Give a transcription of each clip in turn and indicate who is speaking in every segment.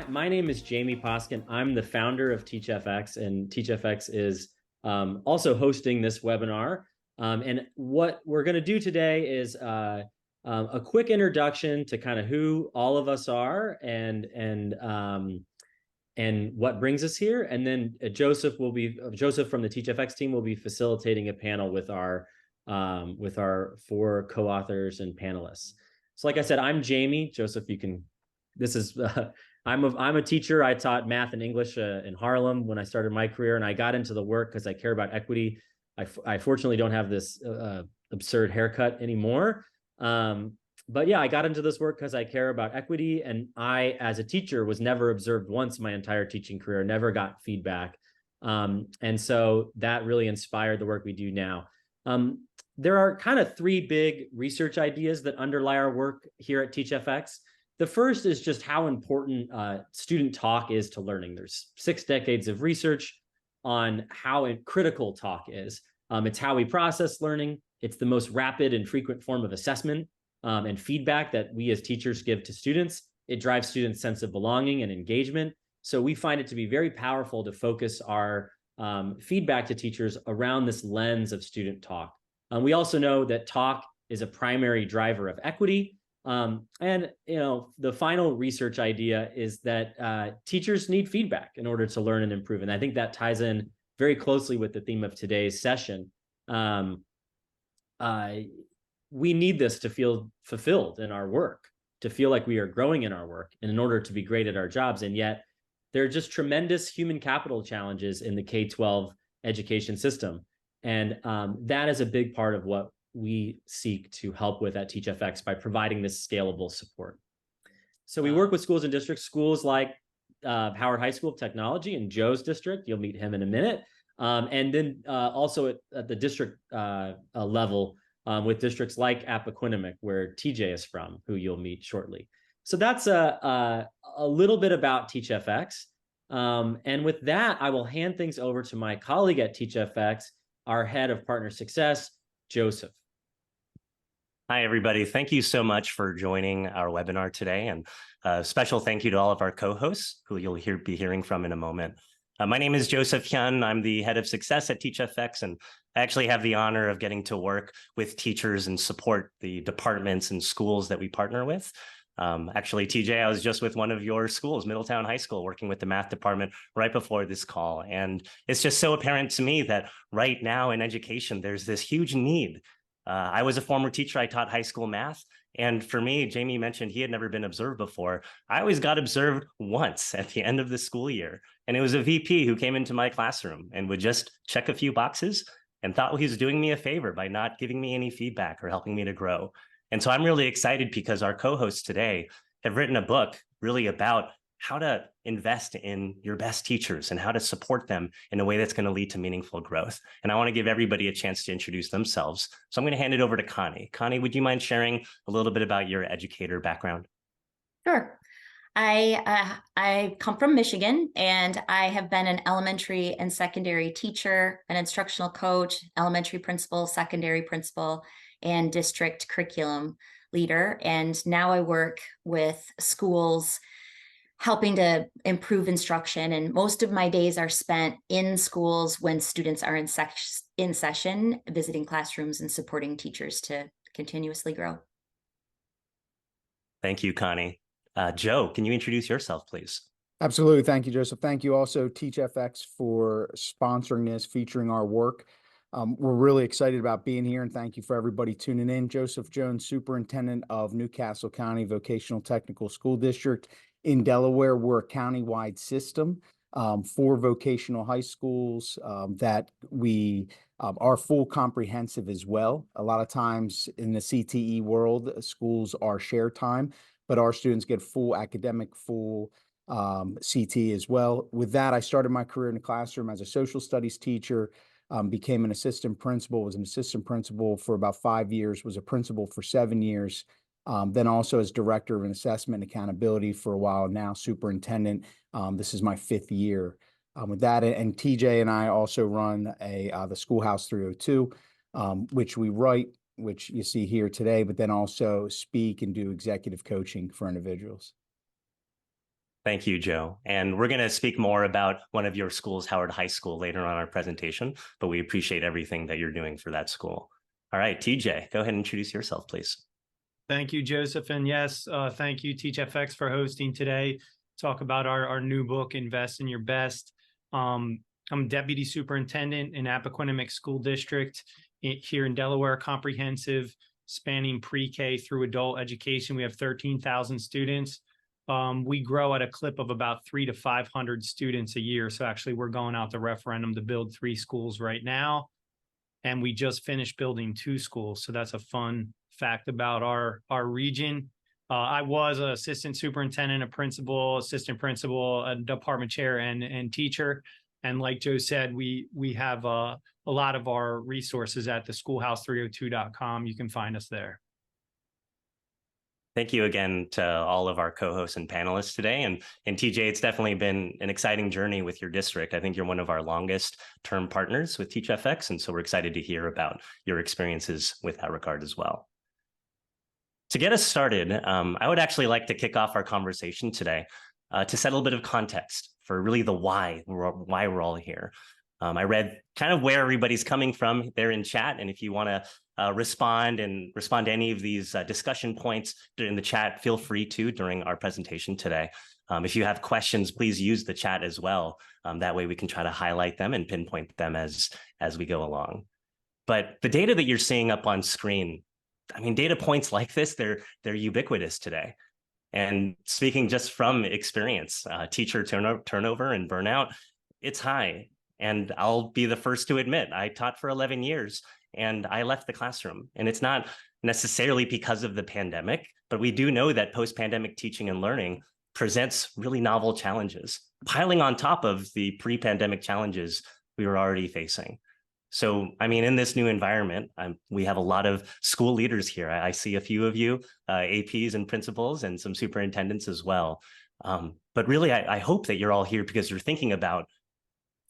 Speaker 1: my name is Jamie Poskin. I'm the founder of TeachFX, and TeachFX is also hosting this webinar. And what we're going to do today is a quick introduction to kind of who all of us are and what brings us here. And then Joseph from the TeachFX team will be facilitating a panel with our four co-authors and panelists. So like I said, I'm Jamie. Joseph, I'm a teacher. I taught math and English in Harlem when I started my career, and I got into the work because I care about equity. I fortunately don't have this absurd haircut anymore. But yeah, I got into this work because I care about equity, and I, as a teacher, was never observed once my entire teaching career, never got feedback. And so that really inspired the work we do now. There are kind of three big research ideas that underlie our work here at TeachFX. The first is just how important student talk is to learning. There's 6 decades of research on how critical talk is. It's how we process learning. It's the most rapid and frequent form of assessment and feedback that we as teachers give to students. It drives students' sense of belonging and engagement. So we find it to be very powerful to focus our feedback to teachers around this lens of student talk. We also know that talk is a primary driver of equity. And the final research idea is that teachers need feedback in order to learn and improve. And I think that ties in very closely with the theme of today's session. We need this to feel fulfilled in our work, to feel like we are growing in our work, and in order to be great at our jobs. And yet there are just tremendous human capital challenges in the K-12 education system. And that is a big part of what we seek to help with at TeachFX by providing this scalable support. So we work with schools and districts, schools like Howard High School of Technology in Joe's district. You'll meet him in a minute. And then also at the district level with districts like Appoquinimink, where TJ is from, who you'll meet shortly. So that's a little bit about TeachFX. And with that, I will hand things over to my colleague at TeachFX, our head of partner success, Joseph.
Speaker 2: Hi, everybody. Thank you so much for joining our webinar today. And a special thank you to all of our co-hosts who you'll be hearing from in a moment. My name is Joseph Hyun. I'm the head of success at TeachFX, and I actually have the honor of getting to work with teachers and support the departments and schools that we partner with. Actually, TJ, I was just with one of your schools, Middletown High School, working with the math department right before this call. And it's just so apparent to me that right now in education, there's this huge need. I was a former teacher. I taught high school math. And for me, Jamie mentioned he had never been observed before. I always got observed once at the end of the school year. And it was a VP who came into my classroom and would just check a few boxes and thought he was doing me a favor by not giving me any feedback or helping me to grow. And so I'm really excited because our co-hosts today have written a book really about how to invest in your best teachers and how to support them in a way that's going to lead to meaningful growth. And I want to give everybody a chance to introduce themselves. So I'm going to hand it over to Connie. Connie, would you mind sharing a little bit about your educator background?
Speaker 3: Sure. I come from Michigan, and I have been an elementary and secondary teacher, an instructional coach, elementary principal, secondary principal, and district curriculum leader. And now I work with schools helping to improve instruction. And most of my days are spent in schools when students are in session, visiting classrooms and supporting teachers to continuously grow.
Speaker 2: Thank you, Connie. Joe, can you introduce yourself, please?
Speaker 4: Absolutely. Thank you, Joseph. Thank you also, TeachFX, for sponsoring this, featuring our work. We're really excited about being here, and thank you for everybody tuning in. Joseph Jones, Superintendent of Newcastle County Vocational Technical School District in Delaware. We're a countywide system for vocational high schools that we are full comprehensive as well. A lot of times in the CTE world, schools are share time, but our students get full academic, full CT as well. With that, I started my career in the classroom as a social studies teacher, became an assistant principal, was an assistant principal for about 5 years, was a principal for 7 years, then also as director of an assessment and accountability for a while, now superintendent. This is my 5th year. With that, and TJ and I also run the Schoolhouse 302, which we write, which you see here today, but then also speak and do executive coaching for individuals.
Speaker 2: Thank you, Joe. And we're going to speak more about one of your schools, Howard High School, later on our presentation, but we appreciate everything that you're doing for that school. All right, TJ, go ahead and introduce yourself, please.
Speaker 5: Thank you, Joseph. And yes, thank you, TeachFX, for hosting today. Talk about our new book, Invest in Your Best. I'm Deputy Superintendent in Appoquinimink School District here in Delaware, comprehensive, spanning pre-K through adult education. We have 13,000 students. We grow at a clip of about 300 to 500 students a year. So actually, we're going out to referendum to build 3 schools right now. And we just finished building 2 schools. So that's a fun fact about our region. I was an assistant superintendent, a principal, assistant principal, a department chair, and teacher. And like Joe said, we have a lot of our resources at the schoolhouse302.com. You can find us there.
Speaker 2: Thank you again to all of our co-hosts and panelists today. And TJ, it's definitely been an exciting journey with your district. I think you're one of our longest term partners with TeachFX. And so we're excited to hear about your experiences with that regard as well. To get us started, I would actually like to kick off our conversation today to set a little bit of context for really the why we're all here. I read kind of where everybody's coming from there in chat. And if you want to respond to any of these discussion points in the chat, feel free to during our presentation today. If you have questions, please use the chat as well. That way we can try to highlight them and pinpoint them as we go along. But the data that you're seeing up on screen, I mean, data points like this, they're ubiquitous today. And speaking just from experience, teacher turnover and burnout, it's high. And I'll be the first to admit, I taught for 11 years and I left the classroom. And it's not necessarily because of the pandemic, but we do know that post-pandemic teaching and learning presents really novel challenges, piling on top of the pre-pandemic challenges we were already facing. So, I mean, in this new environment, we have a lot of school leaders here. I see a few of you, APs and principals, and some superintendents as well. But really, I hope that you're all here because you're thinking about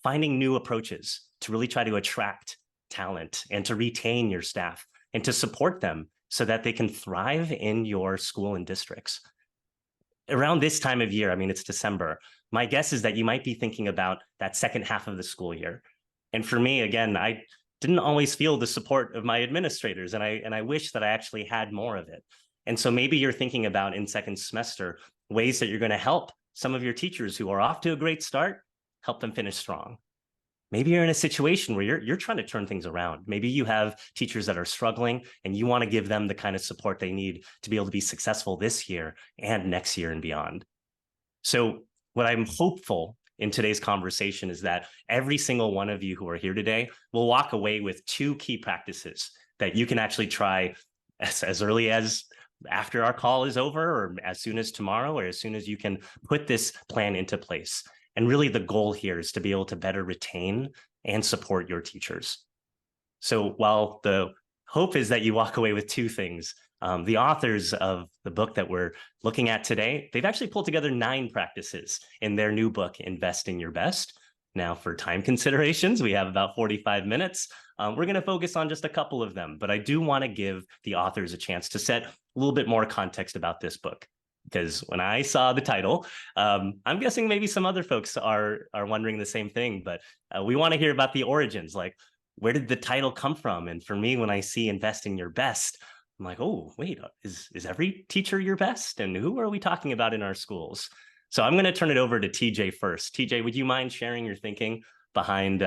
Speaker 2: finding new approaches to really try to attract talent and to retain your staff and to support them so that they can thrive in your school and districts. Around this time of year, I mean, it's December, my guess is that you might be thinking about that second half of the school year. And for me, again, I didn't always feel the support of my administrators, and I wish that I actually had more of it. And so maybe you're thinking about in second semester ways that you're going to help some of your teachers who are off to a great start, help them finish strong. Maybe you're in a situation where you're trying to turn things around. Maybe you have teachers that are struggling and you want to give them the kind of support they need to be able to be successful this year and next year and beyond. So what I'm hopeful in today's conversation is that every single one of you who are here today will walk away with 2 key practices that you can actually try as early as after our call is over, or as soon as tomorrow, or as soon as you can put this plan into place. And really the goal here is to be able to better retain and support your teachers. So while the hope is that you walk away with 2 things, the authors of the book that we're looking at today, they've actually pulled together 9 practices in their new book, Invest in Your Best. Now, for time considerations, we have about 45 minutes. We're going to focus on just a couple of them, but I do want to give the authors a chance to set a little bit more context about this book. Because when I saw the title, I'm guessing maybe some other folks are wondering the same thing, but we want to hear about the origins, like where did the title come from? And for me, when I see Invest in Your Best, I'm like, oh, wait, is every teacher your best? And who are we talking about in our schools? So I'm going to turn it over to TJ first. TJ, would you mind sharing your thinking behind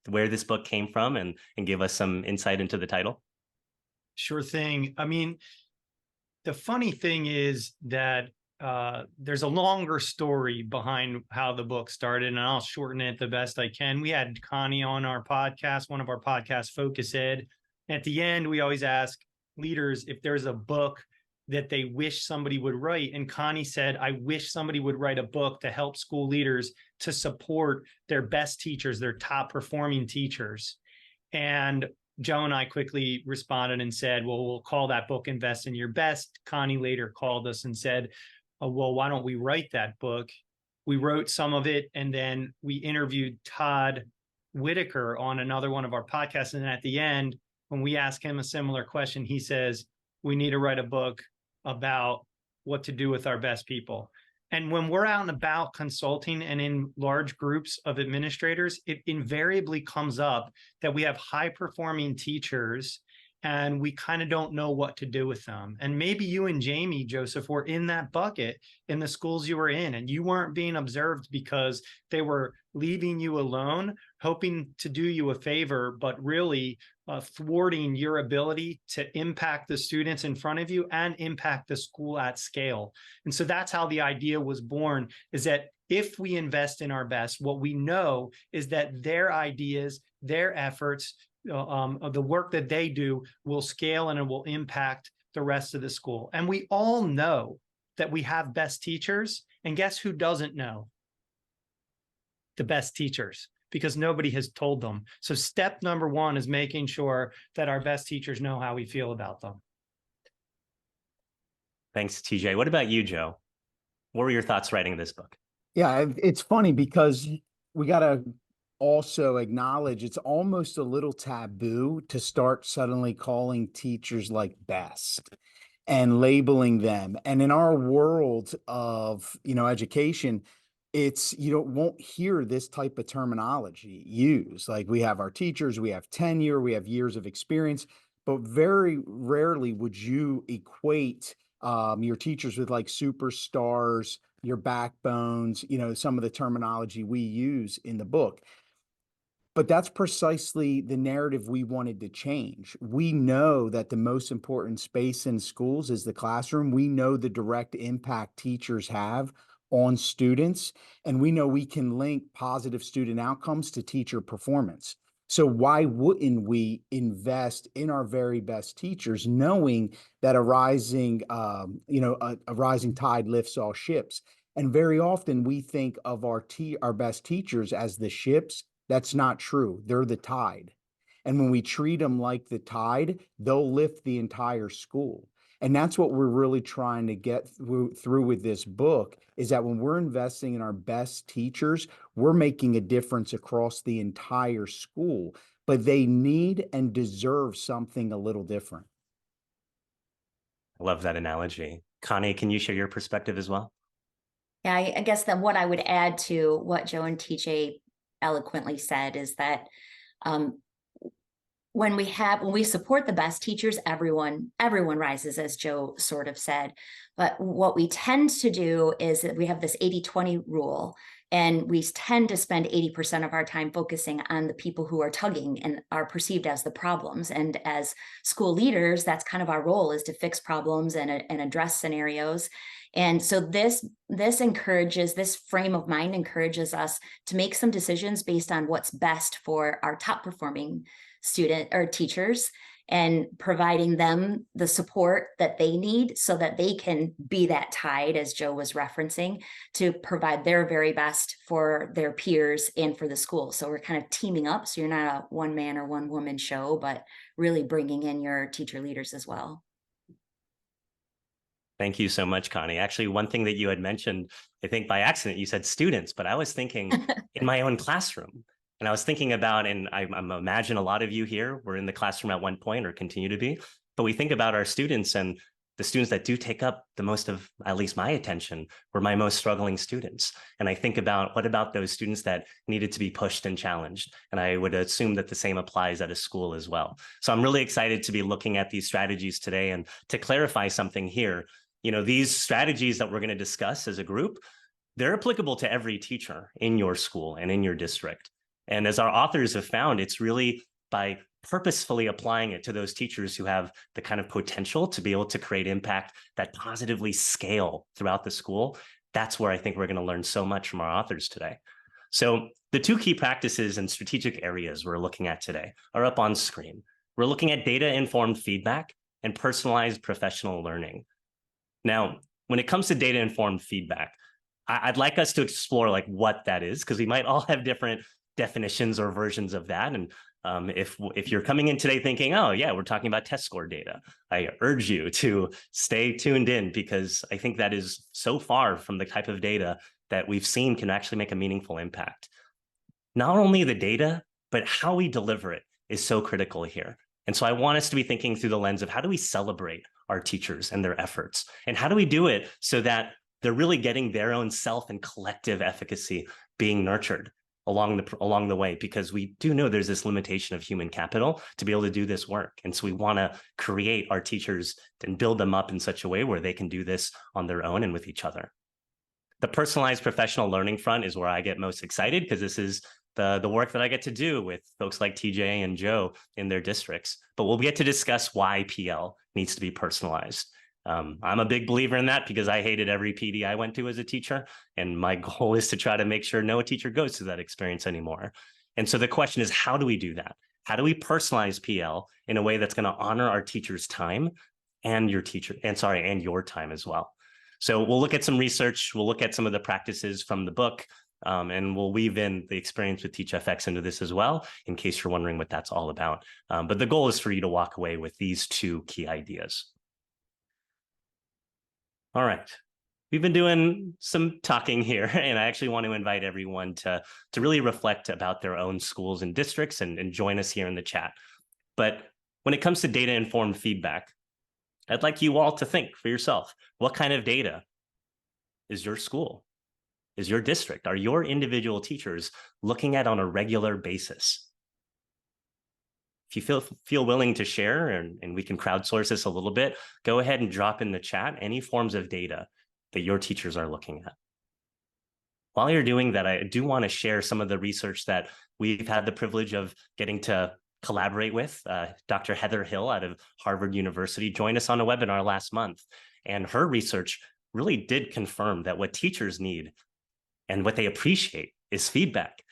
Speaker 2: where this book came from and give us some insight into the title?
Speaker 5: Sure thing. I mean, the funny thing is that there's a longer story behind how the book started, and I'll shorten it the best I can. We had Connie on our podcast, one of our podcasts, Focus Ed. At the end, we always ask leaders if there's a book that they wish somebody would write. And Connie said, I wish somebody would write a book to help school leaders to support their best teachers, their top performing teachers. And Joe and I quickly responded and said, well, we'll call that book Invest in Your Best. Connie later called us and said, oh, well, why don't we write that book? We wrote some of it, and then we interviewed Todd Whitaker on another one of our podcasts. And at the end, when we asked him a similar question, he says, we need to write a book about what to do with our best people. And when we're out and about consulting and in large groups of administrators, it invariably comes up that we have high performing teachers and we kind of don't know what to do with them. And maybe you and Jamie, Joseph, were in that bucket in the schools you were in, and you weren't being observed because they were leaving you alone, hoping to do you a favor, but really thwarting your ability to impact the students in front of you and impact the school at scale. And so that's how the idea was born, is that if we invest in our best, what we know is that their ideas, their efforts, of the work that they do will scale and it will impact the rest of the school. And we all know that we have best teachers. And guess who doesn't know? The best teachers, because nobody has told them. So step number one is making sure that our best teachers know how we feel about them.
Speaker 2: Thanks, TJ. What about you, Joe? What were your thoughts writing this book?
Speaker 4: Yeah, it's funny because we got to also acknowledge it's almost a little taboo to start suddenly calling teachers like best and labeling them. And in our world of, education, it's, won't hear this type of terminology used. Like, we have our teachers, we have tenure, we have years of experience, but very rarely would you equate your teachers with like superstars, your backbones, some of the terminology we use in the book. But that's precisely the narrative we wanted to change. We know that the most important space in schools is the classroom. We know the direct impact teachers have on students, and we know we can link positive student outcomes to teacher performance. So why wouldn't we invest in our very best teachers, knowing that a rising tide lifts all ships? And very often we think of our best teachers as the ships. That's not true. They're the tide. And when we treat them like the tide, they'll lift the entire school. And that's what we're really trying to get through with this book, is that when we're investing in our best teachers, we're making a difference across the entire school, but they need and deserve something a little different.
Speaker 2: I love that analogy. Connie, can you share your perspective as well?
Speaker 3: Yeah, I guess that what I would add to what Joe and TJ eloquently said is that when we support the best teachers, everyone rises, as Joe sort of said. But what we tend to do is that we have this 80-20 rule, and we tend to spend 80% of our time focusing on the people who are tugging and are perceived as the problems. And as school leaders, that's kind of our role, is to fix problems and address scenarios. And so this frame of mind encourages us to make some decisions based on what's best for our top performing student or teachers, and providing them the support that they need so that they can be that tide, as Joe was referencing, to provide their very best for their peers and for the school. So we're kind of teaming up. So you're not a one man or one woman show, but really bringing in your teacher leaders as well.
Speaker 2: Thank you so much, Connie. Actually, one thing that you had mentioned, I think by accident, you said students, but I was thinking in my own classroom. And I was thinking about, and I imagine a lot of you here were in the classroom at one point or continue to be, but we think about our students, and the students that do take up the most of, at least my attention, were my most struggling students. And I think about, what about those students that needed to be pushed and challenged? And I would assume that the same applies at a school as well. So I'm really excited to be looking at these strategies today. And to clarify something here, these strategies that we're going to discuss as a group, they're applicable to every teacher in your school and in your district. And as our authors have found, it's really by purposefully applying it to those teachers who have the kind of potential to be able to create impact that positively scale throughout the school. That's where I think we're going to learn so much from our authors today. So the two key practices and strategic areas we're looking at today are up on screen. We're looking at data-informed feedback and personalized professional learning. Now, when it comes to data-informed feedback, I'd like us to explore like what that is, because we might all have different definitions or versions of that. And if you're coming in today thinking, oh yeah, we're talking about test score data, I urge you to stay tuned in, because I think that is so far from the type of data that we've seen can actually make a meaningful impact. Not only the data, but how we deliver it is so critical here. And so I want us to be thinking through the lens of, how do we celebrate our teachers and their efforts? And how do we do it so that they're really getting their own self and collective efficacy being nurtured along the way, because we do know there's this limitation of human capital to be able to do this work. And so we want to create our teachers and build them up in such a way where they can do this on their own and with each other. The personalized professional learning front is where I get most excited, because this is the work that I get to do with folks like TJ and Joe in their districts. But we'll get to discuss why PL needs to be personalized. I'm a big believer in that, because I hated every PD I went to as a teacher. And my goal is to try to make sure no teacher goes through that experience anymore. And so the question is, how do we do that? How do we personalize PL in a way that's going to honor our teacher's time and your time as well? So we'll look at some research. We'll look at some of the practices from the book, and we'll weave in the experience with TeachFX into this as well, in case you're wondering what that's all about. But the goal is for you to walk away with these two key ideas. All right, we've been doing some talking here, and I actually want to invite everyone to really reflect about their own schools and districts and join us here in the chat. But when it comes to data-informed feedback, I'd like you all to think for yourself, what kind of data is your school, is your district, are your individual teachers looking at on a regular basis? If you feel willing to share, and we can crowdsource this a little bit, go ahead and drop in the chat any forms of data that your teachers are looking at. While you're doing that, I do want to share some of the research that we've had the privilege of getting to collaborate with. Dr. Heather Hill out of Harvard University joined us on a webinar last month, and her research really did confirm that what teachers need and what they appreciate is feedback.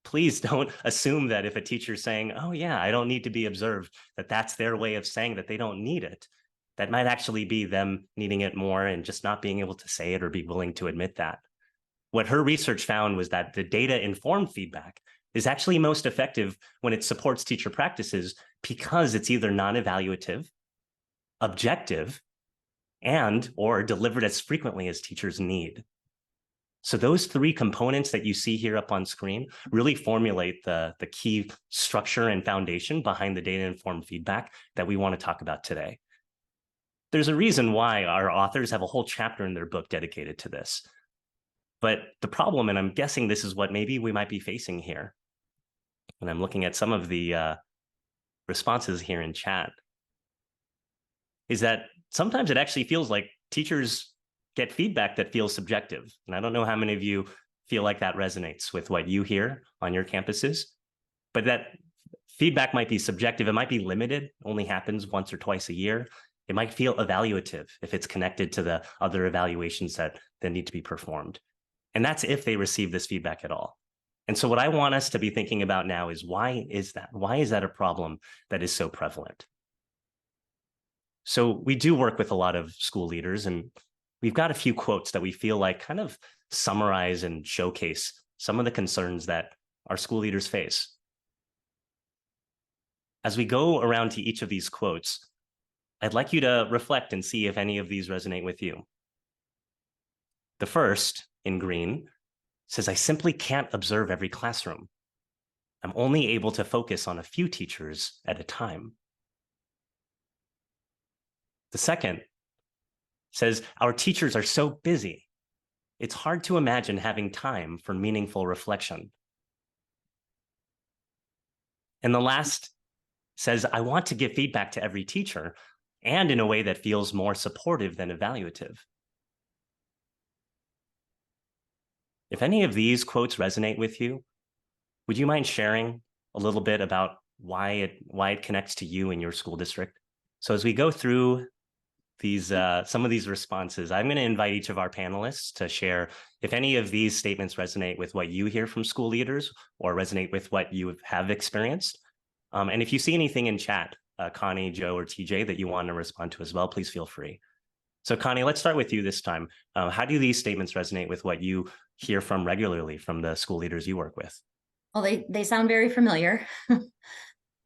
Speaker 2: Please don't assume that if a teacher's saying, oh yeah, I don't need to be observed, that that's their way of saying that they don't need it. That might actually be them needing it more and just not being able to say it or be willing to admit that. What her research found was that the data-informed feedback is actually most effective when it supports teacher practices, because it's either non-evaluative, objective, or delivered as frequently as teachers need. So those three components that you see here up on screen really formulate the key structure and foundation behind the data-informed feedback that we want to talk about today. There's a reason why our authors have a whole chapter in their book dedicated to this. But the problem, and I'm guessing this is what maybe we might be facing here, and I'm looking at some of the responses here in chat, is that sometimes it actually feels like teachers get feedback that feels subjective. And I don't know how many of you feel like that resonates with what you hear on your campuses, but that feedback might be subjective. It might be limited, only happens once or twice a year. It might feel evaluative if it's connected to the other evaluations that need to be performed. And that's if they receive this feedback at all. And so what I want us to be thinking about now is, why is that? Why is that a problem that is so prevalent? So we do work with a lot of school leaders, and we've got a few quotes that we feel like kind of summarize and showcase some of the concerns that our school leaders face. As we go around to each of these quotes, I'd like you to reflect and see if any of these resonate with you. The first, in green, says, I simply can't observe every classroom. I'm only able to focus on a few teachers at a time. The second says, our teachers are so busy, it's hard to imagine having time for meaningful reflection. And the last says, I want to give feedback to every teacher, and in a way that feels more supportive than evaluative. If any of these quotes resonate with you, would you mind sharing a little bit about why it connects to you and your school district? So as we go through these some of these responses, I'm going to invite each of our panelists to share if any of these statements resonate with what you hear from school leaders or resonate with what you have experienced. And if you see anything in chat, Connie, Joe, or TJ, that you want to respond to as well, please feel free. So Connie, let's start with you this time. How do these statements resonate with what you hear from regularly from the school leaders you work with?
Speaker 3: Well, they sound very familiar.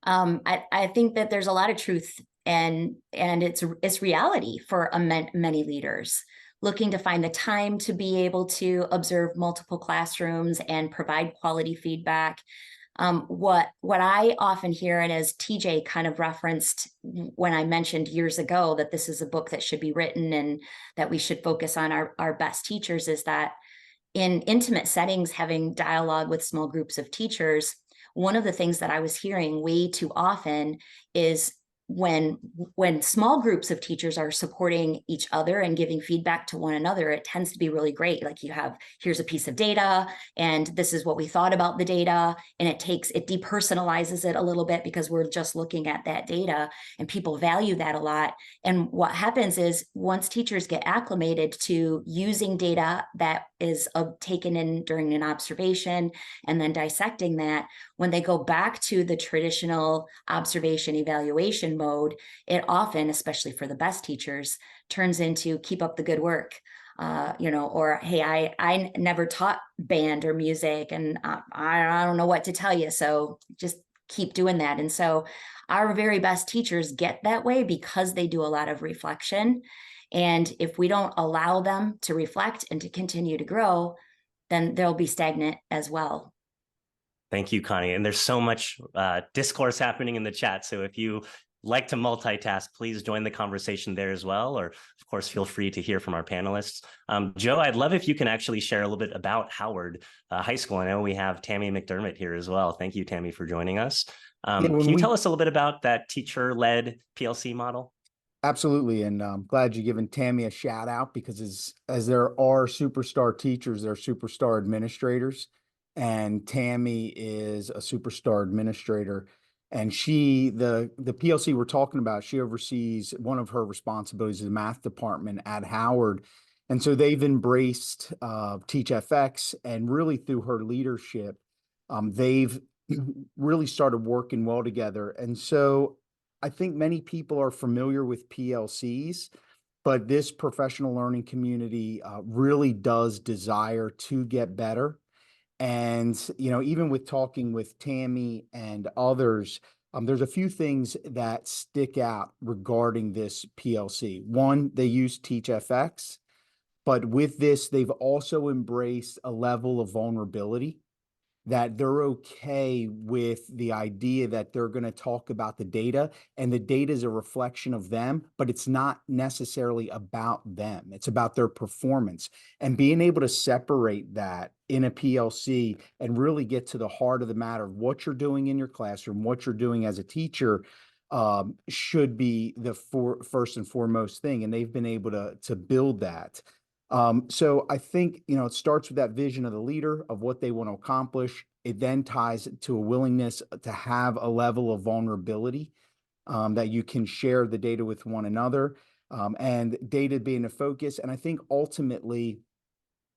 Speaker 3: I think that there's a lot of truth, and it's reality for many leaders looking to find the time to be able to observe multiple classrooms and provide quality feedback. What I often hear, and as TJ kind of referenced when I mentioned years ago that this is a book that should be written and that we should focus on our best teachers, is that in intimate settings, having dialogue with small groups of teachers, one of the things that I was hearing way too often is when small groups of teachers are supporting each other and giving feedback to one another, it tends to be really great. Like you have, here's a piece of data, and this is what we thought about the data, and it depersonalizes it a little bit because we're just looking at that data, and people value that a lot. And what happens is once teachers get acclimated to using data that is taken in during an observation and then dissecting that, when they go back to the traditional observation evaluation mode, it often, especially for the best teachers, turns into keep up the good work. Or hey, I never taught band or music, and I don't know what to tell you, so just keep doing that. And so our very best teachers get that way because they do a lot of reflection. And if we don't allow them to reflect and to continue to grow, then they'll be stagnant as well.
Speaker 2: Thank you, Connie. And there's so much discourse happening in the chat. So if you like to multitask, please join the conversation there as well. Or of course, feel free to hear from our panelists. Joe, I'd love if you can actually share a little bit about Howard High School. I know we have Tammy McDermott here as well. Thank you, Tammy, for joining us. Can you tell us a little bit about that teacher-led PLC model?
Speaker 4: Absolutely. And I'm glad you're giving Tammy a shout out, because as there are superstar teachers, there are superstar administrators. And Tammy is a superstar administrator. And the PLC we're talking about, she oversees, one of her responsibilities is the math department at Howard. And so they've embraced TeachFX, and really through her leadership, they've really started working well together. And so I think many people are familiar with PLCs, but this professional learning community really does desire to get better. And, even with talking with Tammy and others, there's a few things that stick out regarding this PLC. One, they use TeachFX, but with this, they've also embraced a level of vulnerability, that they're okay with the idea that they're going to talk about the data, and the data is a reflection of them, but it's not necessarily about them. It's about their performance, and being able to separate that in a PLC and really get to the heart of the matter of what you're doing in your classroom, what you're doing as a teacher, should be the first and foremost thing. And they've been able to build that. So I think, it starts with that vision of the leader of what they want to accomplish. It then ties to a willingness to have a level of vulnerability, that you can share the data with one another, and data being a focus. And I think ultimately,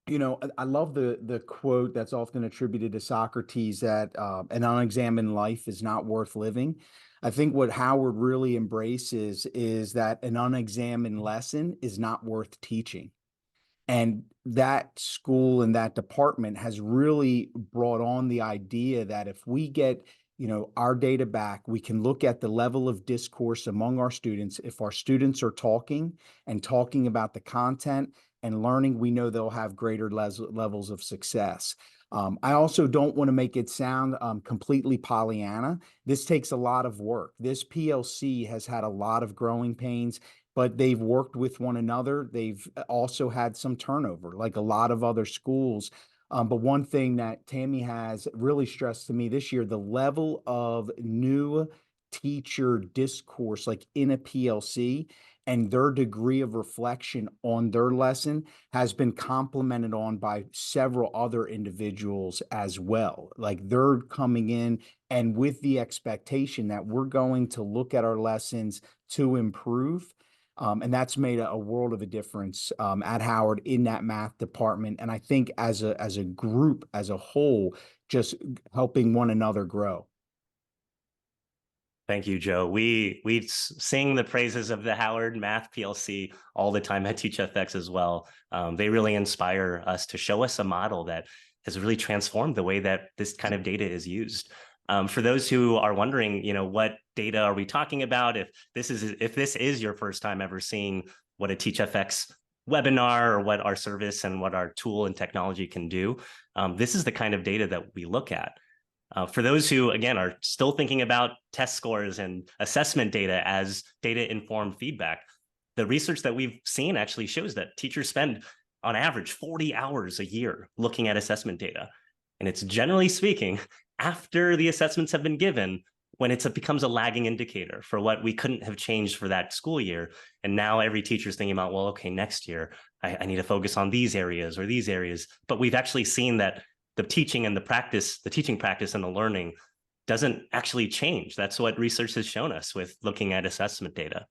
Speaker 4: I love the quote that's often attributed to Socrates, that an unexamined life is not worth living. I think what Howard really embraces is that an unexamined lesson is not worth teaching. And that school and that department has really brought on the idea that if we get, our data back, we can look at the level of discourse among our students. If our students are talking about the content and learning, we know they'll have greater levels of success. I also don't want to make it sound completely Pollyanna. This takes a lot of work. This PLC has had a lot of growing pains, but they've worked with one another. They've also had some turnover, like a lot of other schools. But one thing that Tammy has really stressed to me this year, the level of new teacher discourse, like in a PLC, and their degree of reflection on their lesson has been complemented on by several other individuals as well. Like they're coming in and with the expectation that we're going to look at our lessons to improve. And that's made a world of a difference at Howard in that math department. And I think as a group, as a whole, just helping one another grow.
Speaker 2: Thank you, Joe. We sing the praises of the Howard Math PLC all the time at TeachFX as well. They really inspire us to show us a model that has really transformed the way that this kind of data is used. For those who are wondering, what data are we talking about? If this is your first time ever seeing what a TeachFX webinar or what our service and what our tool and technology can do, this is the kind of data that we look at. For those who, again, are still thinking about test scores and assessment data as data-informed feedback, the research that we've seen actually shows that teachers spend, on average, 40 hours a year looking at assessment data. And it's generally speaking, after the assessments have been given, when it becomes a lagging indicator for what we couldn't have changed for that school year. And now every teacher's thinking about, well, okay, next year, I need to focus on these areas or these areas. But we've actually seen that the teaching and the practice, the teaching practice and the learning doesn't actually change. That's what research has shown us with looking at assessment data.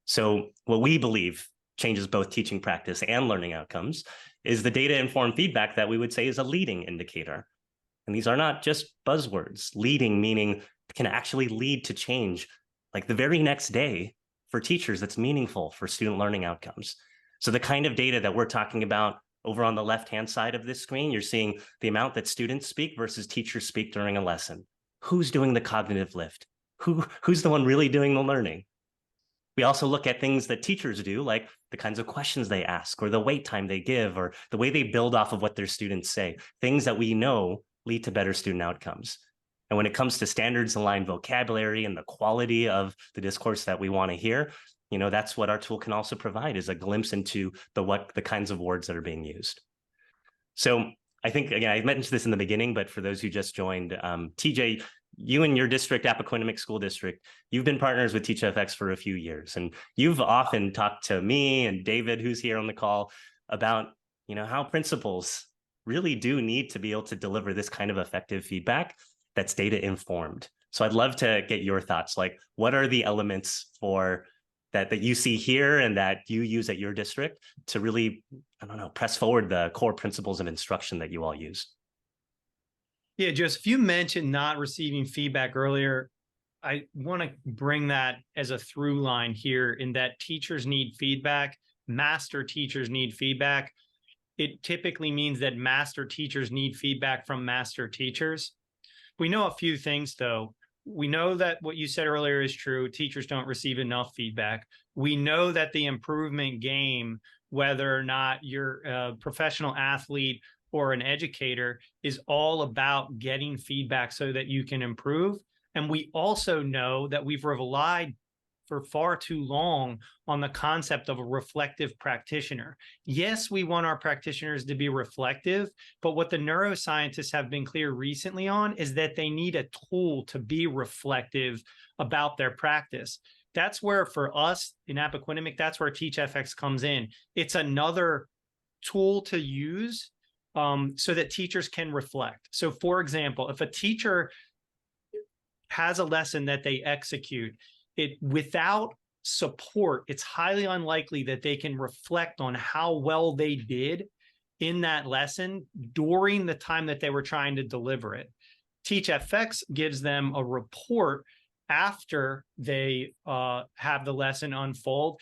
Speaker 2: So what we believe changes both teaching practice and learning outcomes is the data-informed feedback that we would say is a leading indicator. And these are not just buzzwords. Leading meaning can actually lead to change like the very next day for teachers that's meaningful for student learning outcomes. So the kind of data that we're talking about over on the left-hand side of this screen, you're seeing the amount that students speak versus teachers speak during a lesson. Who's doing the cognitive lift? Who's the one really doing the learning? We also look at things that teachers do, like the kinds of questions they ask or the wait time they give or the way they build off of what their students say, things that we know lead to better student outcomes. And when it comes to standards aligned vocabulary and the quality of the discourse that we want to hear, that's what our tool can also provide, is a glimpse into the kinds of words that are being used. So I think, again, I mentioned this in the beginning, but for those who just joined, TJ, you and your district, Appoquinimink School District, you've been partners with TeachFX for a few years, and you've often talked to me and David, who's here on the call, about how principals really do need to be able to deliver this kind of effective feedback that's data informed. So I'd love to get your thoughts. Like, what are the elements for that you see here and that you use at your district to really, press forward the core principles of instruction that you all use?
Speaker 5: Yeah, Joseph, you mentioned not receiving feedback earlier. I want to bring that as a through line here, in that teachers need feedback, master teachers need feedback. It typically means that master teachers need feedback from master teachers. We know a few things, though. We know that what you said earlier is true. Teachers don't receive enough feedback. We know that the improvement game, whether or not you're a professional athlete or an educator, is all about getting feedback so that you can improve. And we also know that we've relied for far too long on the concept of a reflective practitioner. Yes, we want our practitioners to be reflective, but what the neuroscientists have been clear recently on is that they need a tool to be reflective about their practice. That's where, for us in Appoquinimink, that's where TeachFX comes in. It's another tool to use so that teachers can reflect. So, for example, if a teacher has a lesson that they execute, without support, it's highly unlikely that they can reflect on how well they did in that lesson during the time that they were trying to deliver it. TeachFX gives them a report after they have the lesson unfold.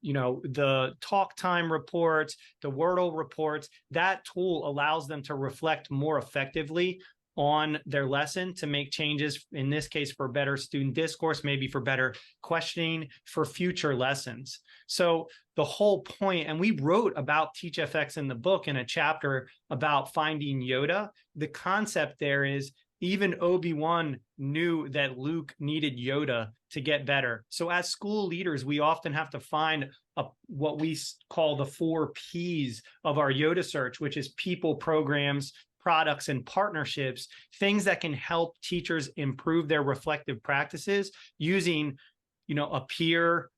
Speaker 5: The talk time reports, the Wordle reports, that tool allows them to reflect more effectively on their lesson to make changes, in this case, for better student discourse, maybe for better questioning for future lessons. So the whole point, and we wrote about TeachFX in the book in a chapter about finding Yoda. The concept there is even Obi-Wan knew that Luke needed Yoda to get better. So as school leaders, we often have to find what we call the 4 Ps of our Yoda search, which is people, programs, products, and partnerships, things that can help teachers improve their reflective practices using, a peer,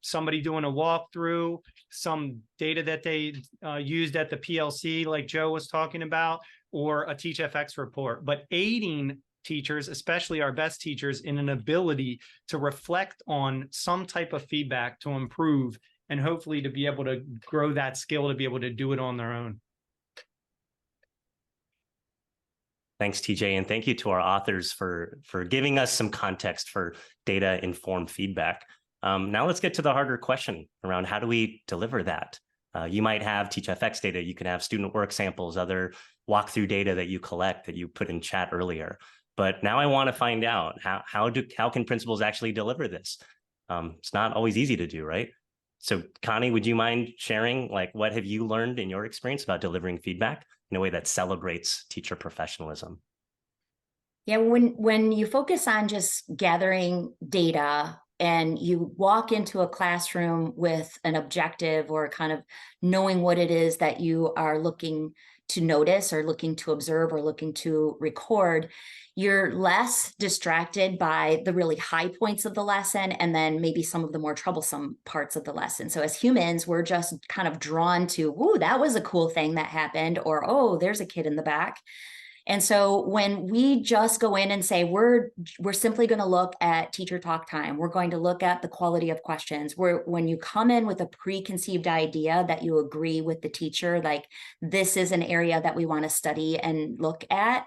Speaker 5: somebody doing a walkthrough, some data that they used at the PLC, like Joe was talking about, or a TeachFX report, but aiding teachers, especially our best teachers, in an ability to reflect on some type of feedback to improve and hopefully to be able to grow that skill to be able to do it on their own.
Speaker 2: Thanks, TJ, and thank you to our authors for giving us some context for data-informed feedback. Now let's get to the harder question around how do we deliver that? You might have TeachFX data, you can have student work samples, other walkthrough data that you collect that you put in chat earlier. But now I want to find out how can principals actually deliver this? It's not always easy to do, right? So Connie, would you mind sharing, like, what have you learned in your experience about delivering feedback in a way that celebrates teacher professionalism?
Speaker 3: Yeah, when you focus on just gathering data and you walk into a classroom with an objective or kind of knowing what it is that you are looking to notice or looking to observe or looking to record, you're less distracted by the really high points of the lesson and then maybe some of the more troublesome parts of the lesson. So as humans, we're just kind of drawn to, ooh, that was a cool thing that happened, or, oh, there's a kid in the back. And so when we just go in and say, we're simply going to look at teacher talk time, we're going to look at the quality of questions, when you come in with a preconceived idea that you agree with the teacher, like this is an area that we want to study and look at,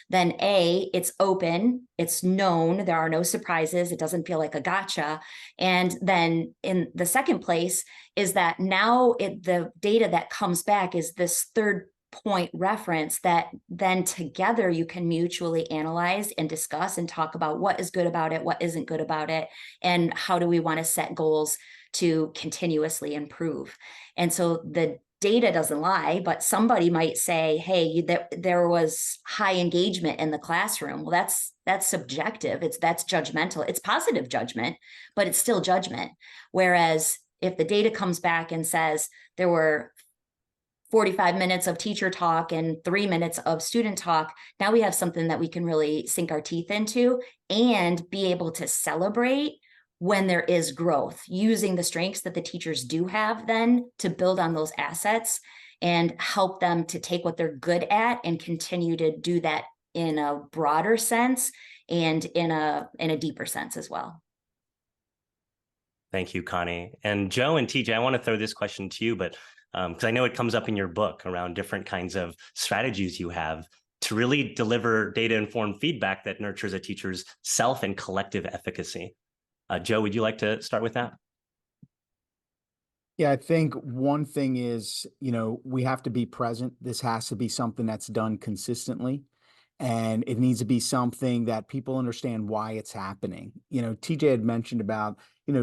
Speaker 3: then A, it's open, it's known, there are no surprises, it doesn't feel like a gotcha. And then in the second place is that now the data that comes back is this third point reference that then together you can mutually analyze and discuss and talk about what is good about it, what isn't good about it, and how do we want to set goals to continuously improve. And so the data doesn't lie, but somebody might say, hey, there was high engagement in the classroom. Well, that's subjective. That's judgmental. It's positive judgment, but it's still judgment. Whereas if the data comes back and says there were 45 minutes of teacher talk and 3 minutes of student talk, now we have something that we can really sink our teeth into and be able to celebrate when there is growth, using the strengths that the teachers do have then to build on those assets and help them to take what they're good at and continue to do that in a broader sense and in a deeper sense as well.
Speaker 2: Thank you, Connie. And Joe and TJ, I want to throw this question to you, but because I know it comes up in your book around different kinds of strategies you have to really deliver data-informed feedback that nurtures a teacher's self and collective efficacy. Joe, would you like to start with that?
Speaker 4: Yeah, I think one thing is, we have to be present. This has to be something that's done consistently. And it needs to be something that people understand why it's happening. TJ had mentioned about,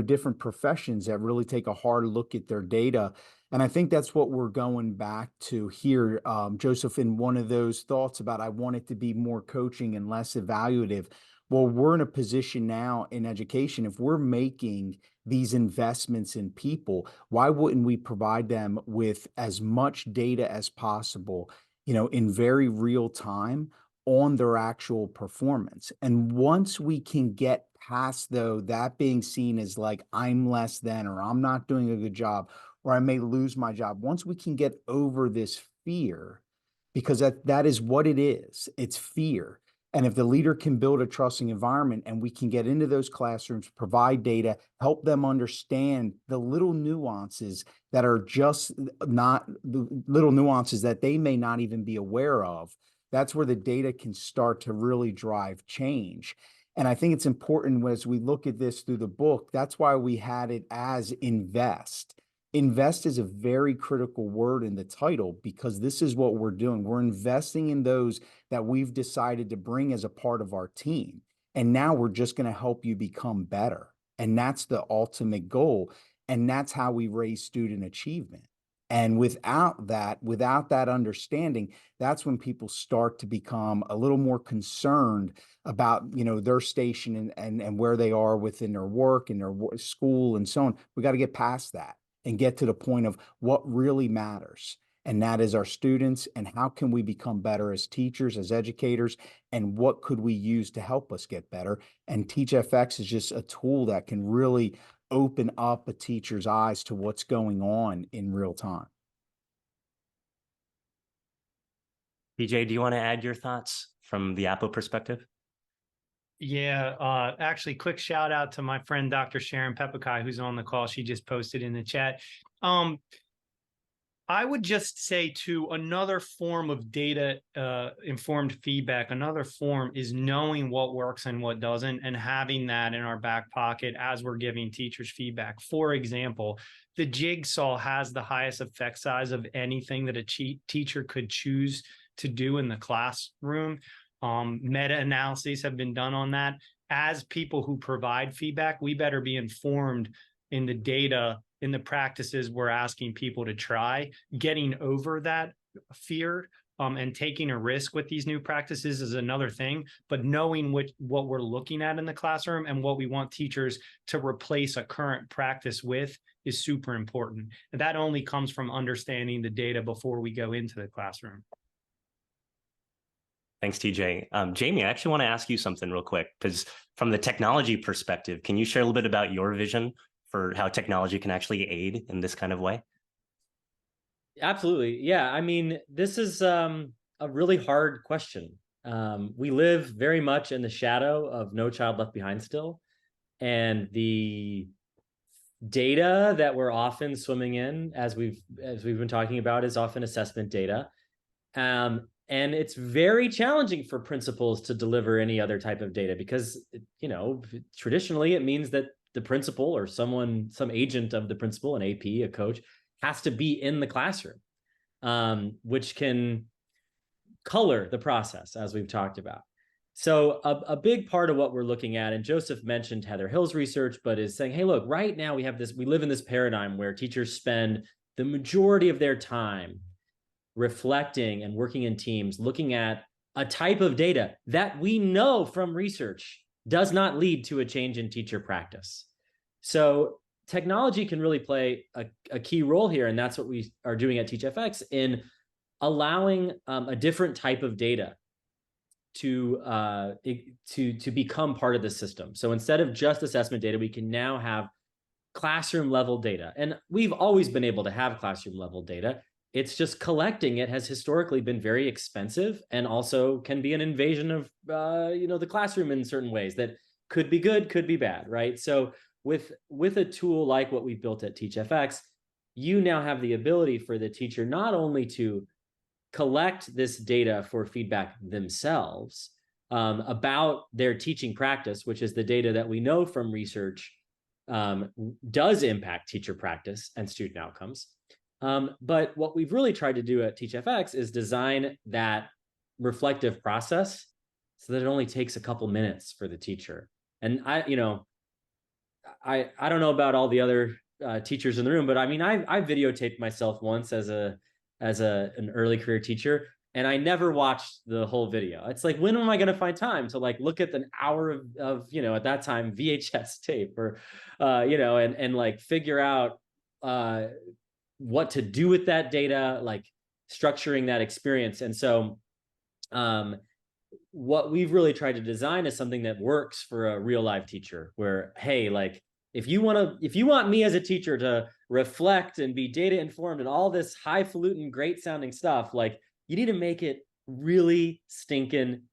Speaker 4: different professions that really take a hard look at their data. And I think that's what we're going back to here, Joseph, in one of those thoughts about I want it to be more coaching and less evaluative. Well, we're in a position now in education, if we're making these investments in people, why wouldn't we provide them with as much data as possible, in very real time on their actual performance? And once we can get past, though, that being seen as like I'm less than, or I'm not doing a good job, or I may lose my job, once we can get over this fear, because that is what it is, it's fear. And if the leader can build a trusting environment and we can get into those classrooms, provide data, help them understand the little nuances that are just not the little nuances that they may not even be aware of, that's where the data can start to really drive change. And I think it's important as we look at this through the book, that's why we had it as invest. Invest is a very critical word in the title because this is what we're doing. We're investing in those that we've decided to bring as a part of our team. And now we're just going to help you become better. And that's the ultimate goal. And that's how we raise student achievement. And without that understanding, that's when people start to become a little more concerned about, their station and where they are within their work and their school and so on. We got to get past that and get to the point of what really matters. And that is our students, and how can we become better as teachers, as educators, and what could we use to help us get better? And TeachFX is just a tool that can really open up a teacher's eyes to what's going on in real time.
Speaker 2: TJ, do you want to add your thoughts from the Apple perspective?
Speaker 5: Yeah, actually, quick shout out to my friend, Dr. Sharon Pepikai, who's on the call. She just posted in the chat. I would just say to another form of data informed feedback, another form is knowing what works and what doesn't, and having that in our back pocket as we're giving teachers feedback. For example, the jigsaw has the highest effect size of anything that a teacher could choose to do in the classroom. Meta-analyses have been done on that. As people who provide feedback, we better be informed in the data, in the practices we're asking people to try, getting over that fear and taking a risk with these new practices is another thing, but knowing what we're looking at in the classroom and what we want teachers to replace a current practice with is super important. And that only comes from understanding the data before we go into the classroom.
Speaker 2: Thanks, TJ. Jamie, I actually want to ask you something real quick, because from the technology perspective, can you share a little bit about your vision for how technology can actually aid in this kind of way?
Speaker 1: Absolutely. Yeah. I mean, this is a really hard question. We live very much in the shadow of No Child Left Behind still. And the data that we're often swimming in, as we've been talking about, is often assessment data. And it's very challenging for principals to deliver any other type of data because, you know, traditionally it means that the principal or some agent of the principal, an AP, a coach, has to be in the classroom, which can color the process, as we've talked about. So a big part of what we're looking at, and Joseph mentioned Heather Hill's research, but is saying, hey, look, right now we live in this paradigm where teachers spend the majority of their time reflecting and working in teams, looking at a type of data that we know from research does not lead to a change in teacher practice. So technology can really play a key role here, and that's what we are doing at TeachFX in allowing a different type of data to become part of the system. So instead of just assessment data, we can now have classroom level data. And we've always been able to have classroom level data. It's just collecting it has historically been very expensive and also can be an invasion of the classroom in certain ways that could be good, could be bad, right? So with a tool like what we've built at TeachFX, you now have the ability for the teacher not only to collect this data for feedback themselves about their teaching practice, which is the data that we know from research does impact teacher practice and student outcomes. But what we've really tried to do at TeachFX is design that reflective process so that it only takes a couple minutes for the teacher. And I don't know about all the other teachers in the room, but I mean, I videotaped myself once as an early career teacher, and I never watched the whole video. It's like, when am I going to find time to like look at an hour of at that time VHS tape or and like figure out what to do with that data, like structuring that experience. And so what we've really tried to design is something that works for a real live teacher, where, hey, like if you want me as a teacher to reflect and be data informed and all this highfalutin great sounding stuff, like you need to make it really stinking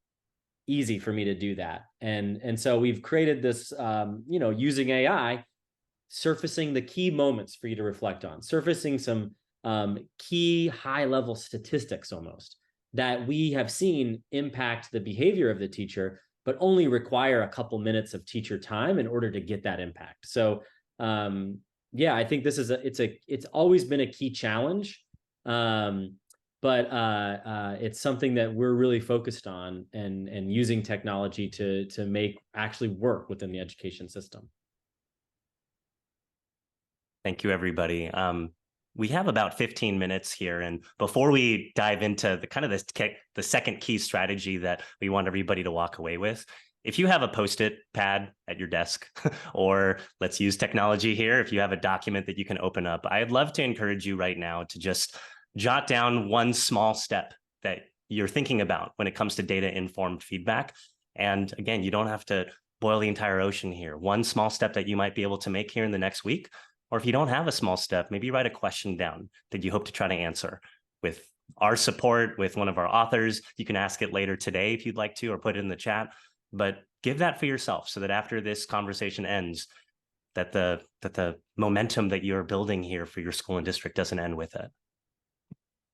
Speaker 1: easy for me to do that. And so we've created this using AI, surfacing the key moments for you to reflect on, surfacing some key high-level statistics almost that we have seen impact the behavior of the teacher, but only require a couple minutes of teacher time in order to get that impact. So I think this is it's always been a key challenge, but it's something that we're really focused on and using technology to make actually work within the education system.
Speaker 2: Thank you, everybody. We have about 15 minutes here. And before we dive into the second key strategy that we want everybody to walk away with, if you have a Post-it pad at your desk, or let's use technology here, if you have a document that you can open up, I'd love to encourage you right now to just jot down one small step that you're thinking about when it comes to data-informed feedback. And again, you don't have to boil the entire ocean here. One small step that you might be able to make here in the next week. Or if you don't have a small step, maybe write a question down that you hope to try to answer. With our support, with one of our authors, you can ask it later today if you'd like to, or put it in the chat. But give that for yourself so that after this conversation ends, that the momentum that you're building here for your school and district doesn't end with it.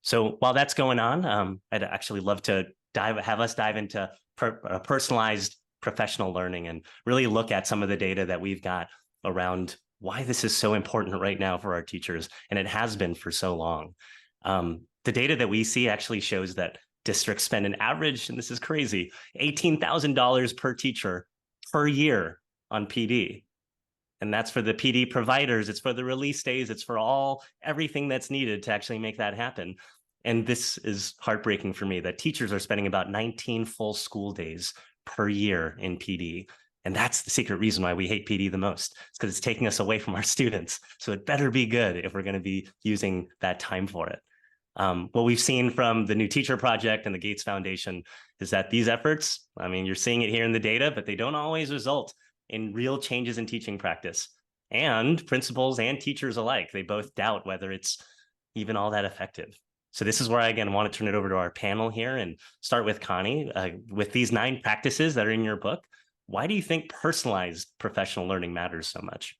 Speaker 2: So while that's going on, I'd actually love to have us dive into personalized professional learning and really look at some of the data that we've got around why this is so important right now for our teachers, and it has been for so long. The data that we see actually shows that districts spend an average, and this is crazy, $18,000 per teacher per year on PD. And that's for the PD providers, it's for the release days, it's for everything that's needed to actually make that happen. And this is heartbreaking for me that teachers are spending about 19 full school days per year in PD. And that's the secret reason why we hate PD the most. It's because it's taking us away from our students. So it better be good if we're going to be using that time for it. What we've seen from the New Teacher Project and the Gates Foundation is that these efforts, I mean, you're seeing it here in the data, but they don't always result in real changes in teaching practice. And principals and teachers alike, they both doubt whether it's even all that effective. So this is where I, again, want to turn it over to our panel here and start with Connie. With these 9 practices that are in your book, why do you think personalized professional learning matters so much?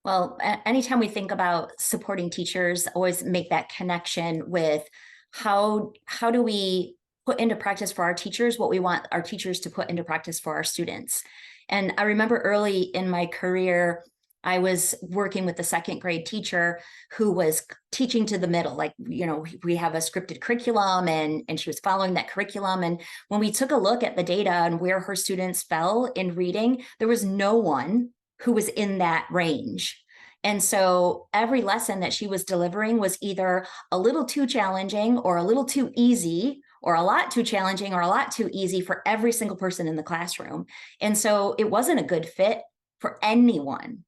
Speaker 3: Well, anytime we think about supporting teachers, always make that connection with how do we put into practice for our teachers what we want our teachers to put into practice for our students. And I remember early in my career, I was working with a 2nd grade teacher who was teaching to the middle. Like, you know, we have a scripted curriculum and she was following that curriculum. And when we took a look at the data and where her students fell in reading, there was no one who was in that range. And so every lesson that she was delivering was either a little too challenging or a little too easy, or a lot too challenging or a lot too easy for every single person in the classroom. And so it wasn't a good fit for anyone.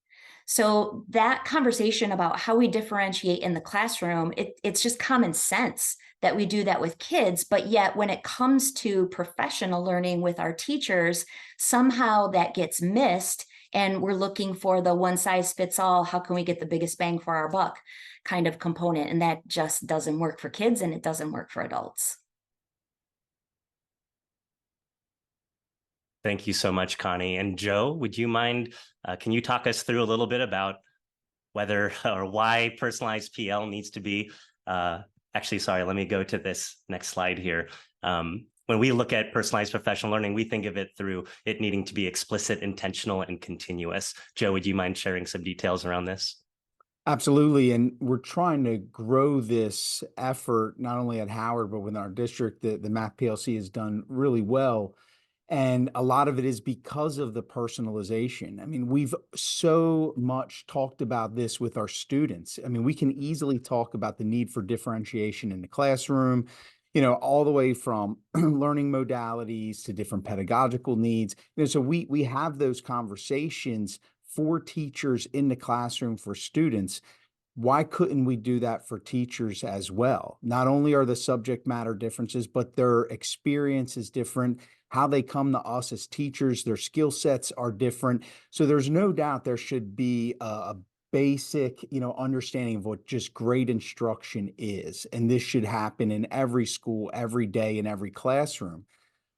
Speaker 3: So that conversation about how we differentiate in the classroom, it's just common sense that we do that with kids. But yet when it comes to professional learning with our teachers, somehow that gets missed. And we're looking for the one size fits all, how can we get the biggest bang for our buck kind of component. And that just doesn't work for kids and it doesn't work for adults.
Speaker 2: Thank you so much, Connie. And Joe, would you mind, can you talk us through a little bit about whether or why personalized PL needs to be, actually, sorry, let me go to this next slide here. When we look at personalized professional learning, we think of it through it needing to be explicit, intentional, and continuous. Joe, would you mind sharing some details around this?
Speaker 4: Absolutely. And we're trying to grow this effort, not only at Howard, but within our district. The Math PLC has done really well. And a lot of it is because of the personalization. I mean, we've so much talked about this with our students. I mean, we can easily talk about the need for differentiation in the classroom, you know, all the way from learning modalities to different pedagogical needs. You know, so we have those conversations for teachers in the classroom, for students. Why couldn't we do that for teachers as well? Not only are the subject matter differences, but their experience is different. How they come to us as teachers, their skill sets are different. So there's no doubt there should be a basic, you know, understanding of what just great instruction is. And this should happen in every school, every day, in every classroom.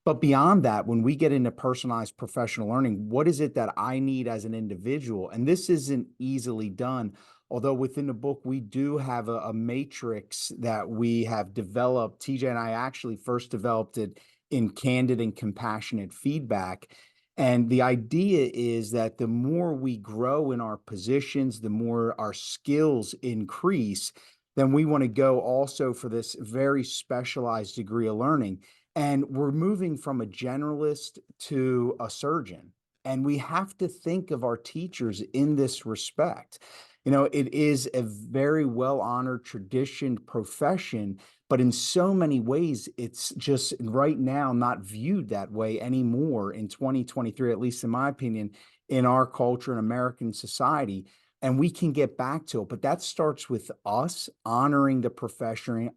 Speaker 4: But beyond that, when we get into personalized professional learning, what is it that I need as an individual? And this isn't easily done. Although within the book, we do have a matrix that we have developed. TJ and I actually first developed it in candid and compassionate feedback. And the idea is that the more we grow in our positions, the more our skills increase, then we want to go also for this very specialized degree of learning. And we're moving from a generalist to a surgeon. And we have to think of our teachers in this respect. You know, it is a very well-honored, traditioned profession, but in so many ways, it's just right now not viewed that way anymore in 2023, at least in my opinion, in our culture and American society. And we can get back to it, but that starts with us honoring the profession,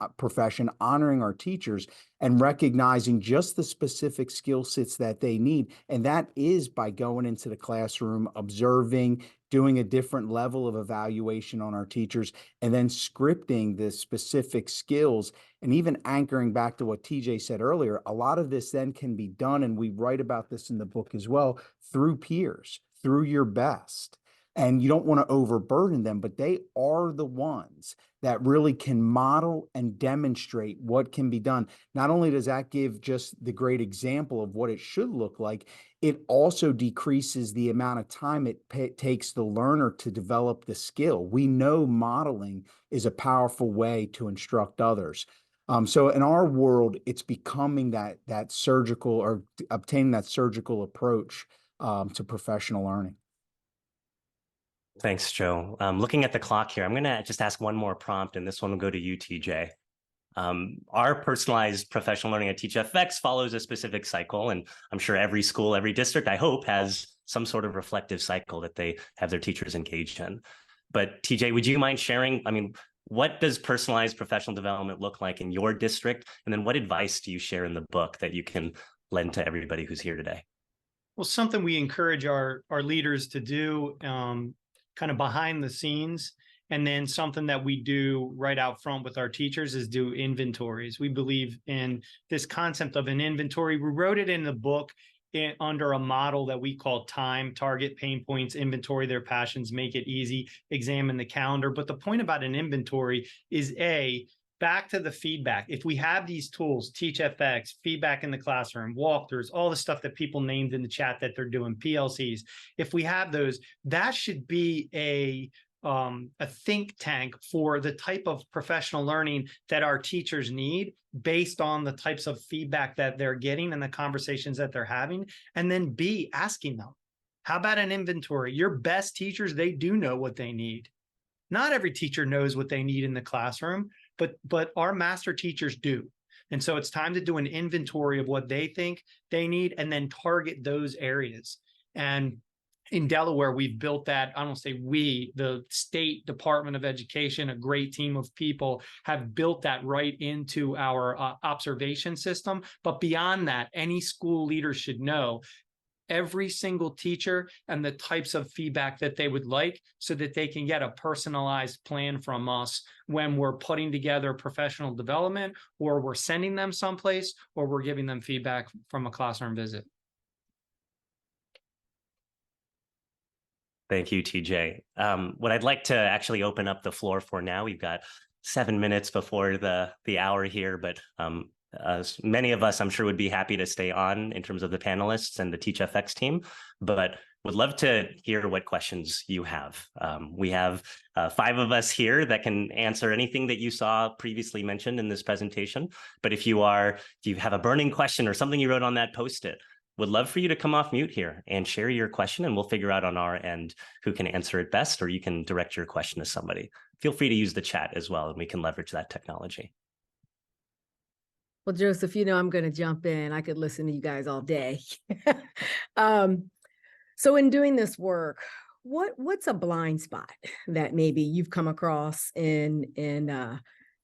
Speaker 4: honoring our teachers, and recognizing just the specific skill sets that they need. And that is by going into the classroom, observing, doing a different level of evaluation on our teachers, and then scripting the specific skills. And even anchoring back to what TJ said earlier, a lot of this then can be done, and we write about this in the book as well, through peers, through your best. And you don't want to overburden them, but they are the ones that really can model and demonstrate what can be done. Not only does that give just the great example of what it should look like, it also decreases the amount of time it takes the learner to develop the skill. We know modeling is a powerful way to instruct others. So in our world, it's becoming that surgical, or obtaining that surgical approach to professional learning.
Speaker 2: Thanks, Joe. Looking at the clock here, I'm going to just ask one more prompt, and this one will go to you, TJ. Our personalized professional learning at TeachFX follows a specific cycle, and I'm sure every school, every district, I hope, has some sort of reflective cycle that they have their teachers engaged in. But TJ, would you mind sharing, I mean, what does personalized professional development look like in your district? And then what advice do you share in the book that you can lend to everybody who's here today?
Speaker 5: Well, something we encourage our leaders to do kind of behind the scenes, and then something that we do right out front with our teachers is do inventories. We believe in this concept of an inventory. We wrote it in the book under a model that we call time, target pain points, inventory their passions, make it easy, examine the calendar. But the point about an inventory is back to the feedback. If we have these tools, TeachFX, feedback in the classroom, walkthroughs, all the stuff that people named in the chat that they're doing, PLCs, if we have those, that should be a think tank for the type of professional learning that our teachers need based on the types of feedback that they're getting and the conversations that they're having. And then B, asking them, how about an inventory? Your best teachers, they do know what they need. Not every teacher knows what they need in the classroom, but our master teachers do. And so it's time to do an inventory of what they think they need and then target those areas. And in Delaware, we've built that. I don't say we, the State Department of Education, a great team of people have built that right into our observation system. But beyond that, any school leader should know every single teacher and the types of feedback that they would like so that they can get a personalized plan from us when we're putting together professional development, or we're sending them someplace, or we're giving them feedback from a classroom visit.
Speaker 2: Thank you, TJ. What I'd like to actually open up the floor for now, we've got 7 minutes before the hour here, but many of us, I'm sure, would be happy to stay on in terms of the panelists and the TeachFX team, but would love to hear what questions you have. We have 5 of us here that can answer anything that you saw previously mentioned in this presentation. But if you have a burning question or something you wrote on that Post-it, would love for you to come off mute here and share your question, and we'll figure out on our end who can answer it best, or you can direct your question to somebody. Feel free to use the chat as well, and we can leverage that technology.
Speaker 6: Well, Joseph, you know I'm going to jump in. I could listen to you guys all day. So in doing this work, what's a blind spot that maybe you've come across in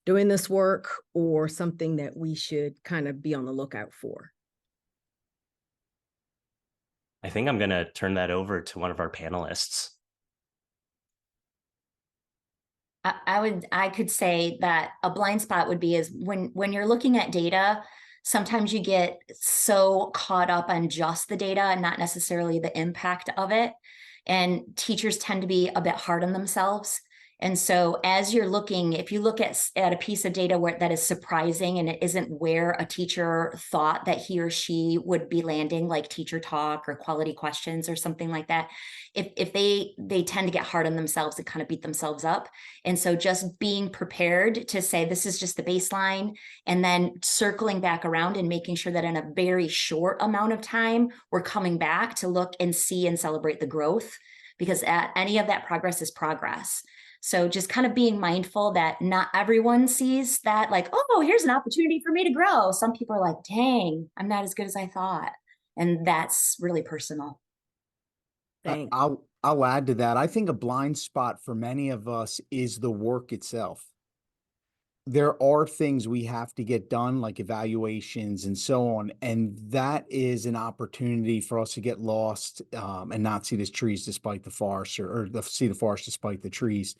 Speaker 6: doing this work, or something that we should kind of be on the lookout for?
Speaker 2: I think I'm going to turn that over to one of our panelists.
Speaker 3: I could say that a blind spot would be is when you're looking at data, sometimes you get so caught up on just the data and not necessarily the impact of it. And teachers tend to be a bit hard on themselves. And so as you're looking, if you look at a piece of data that is surprising and it isn't where a teacher thought that he or she would be landing, like teacher talk or quality questions or something like that, if they tend to get hard on themselves and kind of beat themselves up. And so just being prepared to say, this is just the baseline, and then circling back around and making sure that in a very short amount of time, we're coming back to look and see and celebrate the growth, because any of that progress is progress. So just kind of being mindful that not everyone sees that like, oh, here's an opportunity for me to grow. Some people are like, dang, I'm not as good as I thought. And that's really personal.
Speaker 6: Thanks.
Speaker 4: I'll add to that. I think a blind spot for many of us is the work itself. There are things we have to get done, like evaluations and so on. And that is an opportunity for us to get lost and not see the trees despite the forest, or see the forest despite the trees.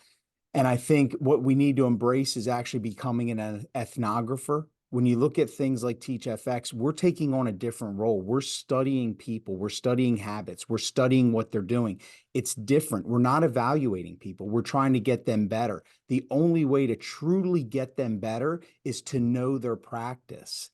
Speaker 4: And I think what we need to embrace is actually becoming an ethnographer. When you look at things like TeachFX, we're taking on a different role. We're studying people, we're studying habits, we're studying what they're doing. It's different. We're not evaluating people. We're trying to get them better. The only way to truly get them better is to know their practice.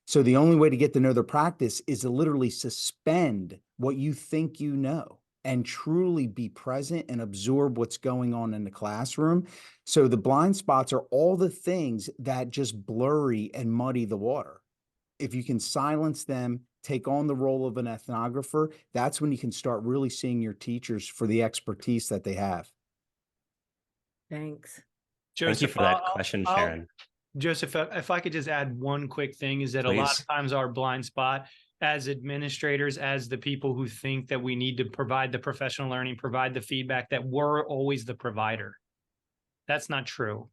Speaker 4: So the only way to get to know their practice is to literally suspend what you think you know and truly be present and absorb what's going on in the classroom. So the blind spots are all the things that just blurry and muddy the water. If you can silence them, take on the role of an ethnographer, that's when you can start really seeing your teachers for the expertise that they have.
Speaker 6: Thanks.
Speaker 5: Joseph,
Speaker 2: Thank you for that question, Sharon.
Speaker 5: Joseph, if I could just add one quick thing, is that a lot
Speaker 2: Please.
Speaker 5: of times our blind spot as administrators, as the people who think that we need to provide the professional learning, provide the feedback, that we're always the provider. That's not true.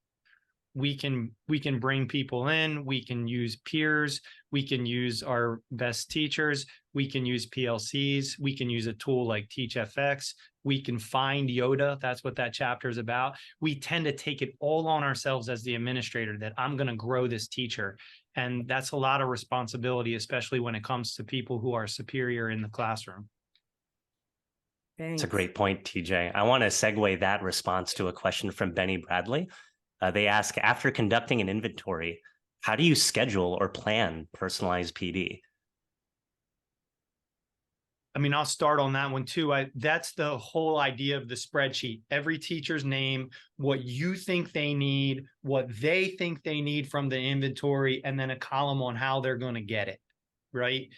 Speaker 5: We can bring people in, we can use peers, we can use our best teachers, we can use PLCs, we can use a tool like TeachFX, we can find Yoda. That's what that chapter is about. We tend to take it all on ourselves as the administrator, that I'm going to grow this teacher. And that's a lot of responsibility, especially when it comes to people who are superior in the classroom.
Speaker 2: It's a great point, TJ. I want to segue that response to a question from Benny Bradley. They ask, after conducting an inventory, how do you schedule or plan personalized PD?
Speaker 5: I mean, I'll start on that one too. That's the whole idea of the spreadsheet. Every teacher's name, what you think they need, what they think they need from the inventory, and then a column on how they're going to get it, right?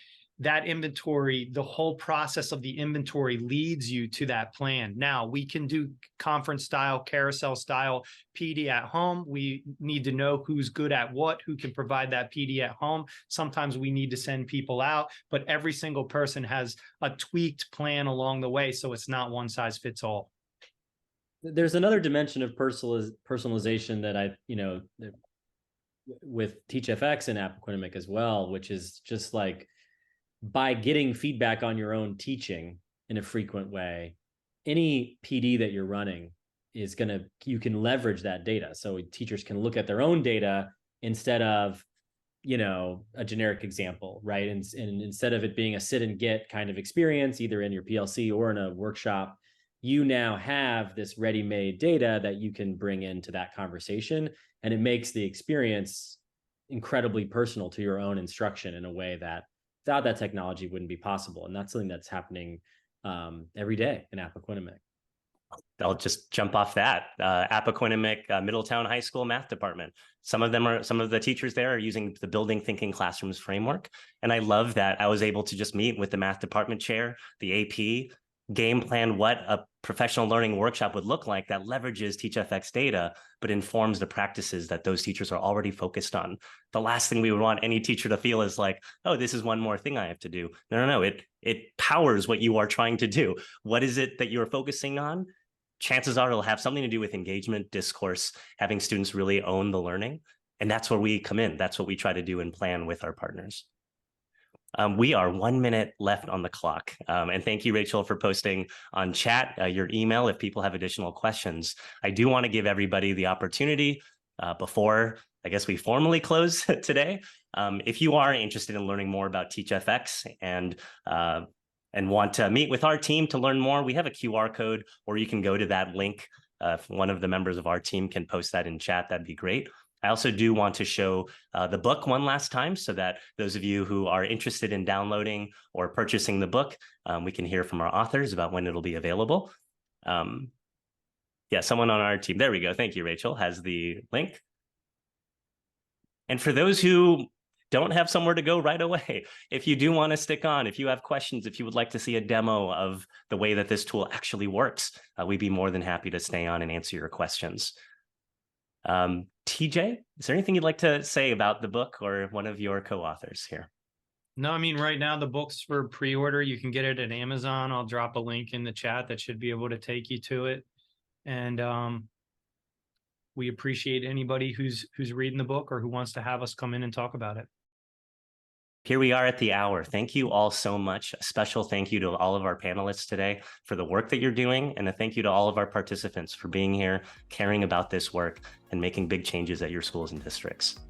Speaker 5: That inventory, the whole process of the inventory leads you to that plan. Now, we can do conference style, carousel style PD at home. We need to know who's good at what, who can provide that PD at home. Sometimes we need to send people out, but every single person has a tweaked plan along the way, so it's not one size fits all.
Speaker 1: There's another dimension of personalization that with TeachFX and Appoquinimec as well, which is just like, by getting feedback on your own teaching in a frequent way, any PD that you're running is you can leverage that data. So teachers can look at their own data instead of, a generic example, right? And instead of it being a sit and get kind of experience, either in your PLC or in a workshop, you now have this ready-made data that you can bring into that conversation. And it makes the experience incredibly personal to your own instruction in a way that without that technology wouldn't be possible. And that's something that's happening every day in Appoquinimec.
Speaker 2: I'll just jump off that. Appoquinimec Middletown High School math department. Some of the teachers there are using the Building Thinking Classrooms framework. And I love that I was able to just meet with the math department chair, the AP, game plan what a professional learning workshop would look like that leverages TeachFX data, but informs the practices that those teachers are already focused on. The last thing we would want any teacher to feel is like, oh, this is one more thing I have to do. No. It powers what you are trying to do. What is it that you're focusing on? Chances are it'll have something to do with engagement, discourse, having students really own the learning. And that's where we come in. That's what we try to do and plan with our partners. We are 1 minute left on the clock. And thank you, Rachel, for posting on chat your email if people have additional questions. I do want to give everybody the opportunity before, I guess, we formally close today. If you are interested in learning more about TeachFX and want to meet with our team to learn more, we have a QR code, or you can go to that link. If one of the members of our team can post that in chat, that'd be great. I also do want to show the book one last time so that those of you who are interested in downloading or purchasing the book, we can hear from our authors about when it'll be available. Yeah, someone on our team, there we go. Thank you, Rachel, has the link. And for those who don't have somewhere to go right away, if you do want to stick on, if you have questions, if you would like to see a demo of the way that this tool actually works, we'd be more than happy to stay on and answer your questions. TJ, is there anything you'd like to say about the book or one of your co-authors here?
Speaker 5: No, I mean, right now the book's for pre-order. You can get it at Amazon. I'll drop a link in the chat that should be able to take you to it. And we appreciate anybody who's reading the book or who wants to have us come in and talk about it.
Speaker 2: Here we are at the hour. Thank you all so much. A special thank you to all of our panelists today for the work that you're doing, and a thank you to all of our participants for being here, caring about this work, and making big changes at your schools and districts.